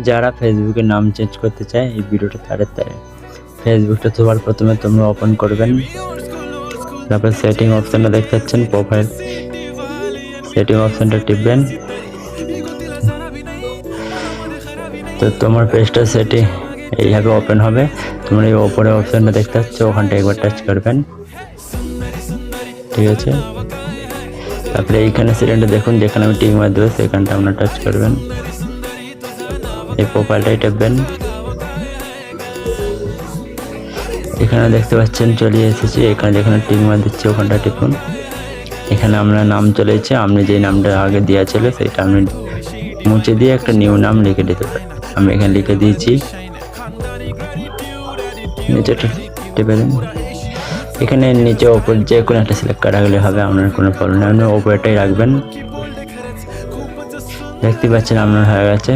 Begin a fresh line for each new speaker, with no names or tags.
যারা ফেসবুকে নাম চেঞ্জ করতে চায় এই ভিডিওটা তাদের ফেসবুকটা সবার প্রথমে তোমরা ওপেন করবেন, তারপর সেটিং অপশনটা দেখতে পাচ্ছেন, প্রোফাইল সেটিং অপশনটা টিপবেন। তো তোমার পেজটা সেটিং এইভাবে ওপেন হবে। তোমরা এই ওপরে অপশনটা দেখতে পাচ্ছ, ওখানটা একবার টাচ করবেন, ঠিক আছে। তারপরে এইখানে সেটিংটা দেখুন, যেখানে আমি টিক মার দেবো সেখানটা আপনারা টাচ করবেন, এই প্রোফাইলটাই টিপবেন। এখানে দেখতে পাচ্ছেন চলে এসেছি, এখানে যেখানে টিক মার দিচ্ছি ওখানটা টিপুন। এখানে আপনার নাম চলে এসেছে, আপনি যে নামটা আগে দেওয়া ছিল সেটা আপনি মুছে দিয়ে একটা নিউ নাম লিখে দিতে পারেন। আমি এখানে লিখে দিয়েছি, নিচেটা টিপে দিন। এখানে নিচে ওপর যে কোনো একটা সিলেক্ট করা গেলে হবে, আপনার কোনো প্রবলেম নেই, আপনি ওপরটাই রাখবেন। দেখতে পাচ্ছেন আপনার হয়ে গেছে।